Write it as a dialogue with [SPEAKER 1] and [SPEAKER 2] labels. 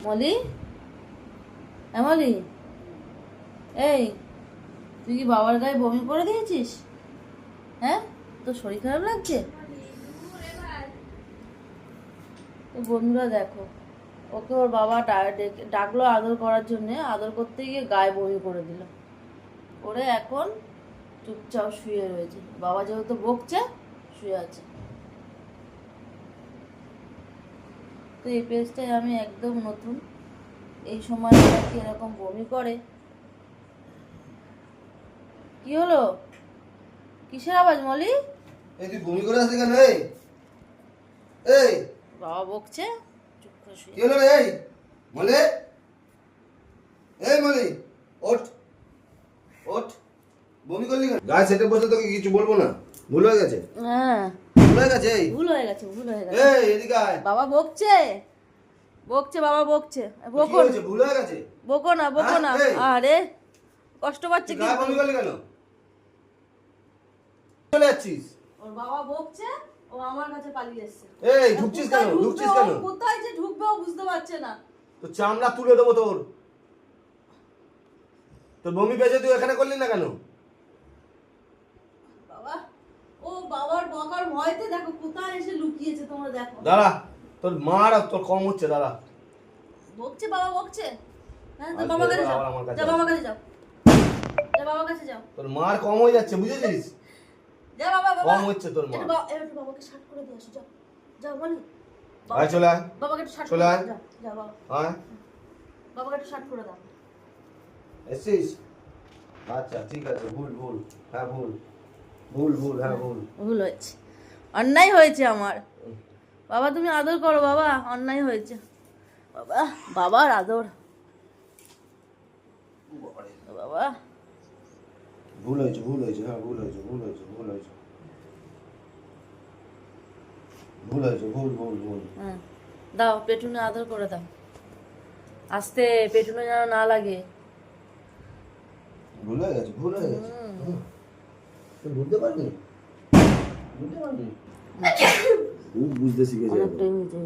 [SPEAKER 1] মলি, মলি, এই তুই কি বাবার গায়ে বমি করে দিয়েছিস? হ্যাঁ, তোর শরীর খারাপ লাগছে? তো বন্ধুরা দেখো, ওকে ওর বাবা ডাকলো আদর করার জন্যে, আদর করতে গিয়ে গায়ে বমি করে দিল। ওরে এখন চুপচাপ শুয়ে রয়েছে, বাবা যেহেতু বকছে শুয়ে আছে। তো এই পেজটায় আমি একদম নতুন, এই সময় কি এরকম বমি করে। কি হলো, কিসের আওয়াজ মলি?
[SPEAKER 2] এই তুই বমি করে আসলি কেন? এই এই
[SPEAKER 1] বাবা বকছে, চুপ করে শুয়ে।
[SPEAKER 2] কি হলো রে? এই মলি, এই মলি, ওঠ ওঠ, বমি করলি কেন? গায়ে সেটে বসে তোকে কিছু বলবো না, ভুল হয়ে গেছে।
[SPEAKER 1] হ্যাঁ,
[SPEAKER 2] ভুল হয়ে গেছে। এই
[SPEAKER 1] ভুল হয়ে গেছে, ভুল হয়ে গেছে।
[SPEAKER 2] এই এদিকে আয়।
[SPEAKER 1] বাবা বকছে, বকছে, বাবা বকছে।
[SPEAKER 2] কি
[SPEAKER 1] বকো
[SPEAKER 2] হয়েছে? ভুল হয়ে গেছে।
[SPEAKER 1] বকো না, বকো না।
[SPEAKER 2] হ্যাঁ, এই।
[SPEAKER 1] আরে কষ্ট পাচ্ছে
[SPEAKER 2] গায়ে বমি
[SPEAKER 1] কিন্তু।
[SPEAKER 2] করলি কেন? চলে যাচ্ছিস?
[SPEAKER 1] ওর বাবা বকছে, ও আমার কাছে পালিয়ে এসেছে।
[SPEAKER 2] এই ঢুকছিস কেন? ঢুকছিস কেন?
[SPEAKER 1] কোথায় যে ঢুকবে ও বুঝতে পারছে না।
[SPEAKER 2] তো চামড়া তুলে দেবো তোর। তোর বমি পেয়েছে, তুই এখানে করলি না কেন?
[SPEAKER 1] বাবা, ও বাবার বকার ভয়তে দেখো কোথায় এসে লুকিয়েছে, তোমরা দেখো।
[SPEAKER 2] দাঁড়া, তোর মার আর তোর কম হচ্ছে, দাঁড়া।
[SPEAKER 1] বকছে, বাবা বকছে। হ্যাঁ, তো
[SPEAKER 2] আজকে
[SPEAKER 1] বাবার কাছে যাও,
[SPEAKER 2] আবার আমার কাছে
[SPEAKER 1] যাও বাবার
[SPEAKER 2] আসবে।
[SPEAKER 1] কাছে যাও, যাও বাবার কাছে যাও,
[SPEAKER 2] তোর মার কম হয়ে যাচ্ছে, বুঝেছিস?
[SPEAKER 1] যাও বাবা, বাবা
[SPEAKER 2] কম হচ্ছে তোর মা।
[SPEAKER 1] একটু বাবাকে শার্ট করে দিয়ে আসো, যাও যাও বলি।
[SPEAKER 2] আয় চলে আয়,
[SPEAKER 1] বাবাকে একটু শার্ট
[SPEAKER 2] চলে
[SPEAKER 1] করে
[SPEAKER 2] আয়।
[SPEAKER 1] দাও, যাও বাবা,
[SPEAKER 2] আয়।
[SPEAKER 1] বাবাকে একটু শার্ট করে দাও।
[SPEAKER 2] এসছিস? আচ্ছা ঠিক আছে, ভুল ভুল, হ্যাঁ ভুল, ভুল ভুল, হ্যাঁ ভুল।
[SPEAKER 1] ভুল হয়েছে, অন্যায় হয়েছে আমার। বাবা তুমি আদর করো বাবা, অন্যায় হয়েছে। বাবা, বাবার আদর। বাবা
[SPEAKER 2] ভুল হয়েছে, ভুল হয়েছে, হ্যাঁ ভুল হয়েছে, ভুল হয়েছে, ভুল হয়েছে, ভুল হয়েছে, ভুল ভুল ভুল।
[SPEAKER 1] হ্যাঁ, দাও পেটুনে আদর করে দাও, আস্তে, পেটুনে যেন না লাগে।
[SPEAKER 2] ভুল হয়ে গেছে, ভুল হয়ে গেছে। তুই বুঝতে পারবি? বুঝতে পারবি? খুব বুঝতে শিখেছে।
[SPEAKER 1] অনেকটাই হয়েছে।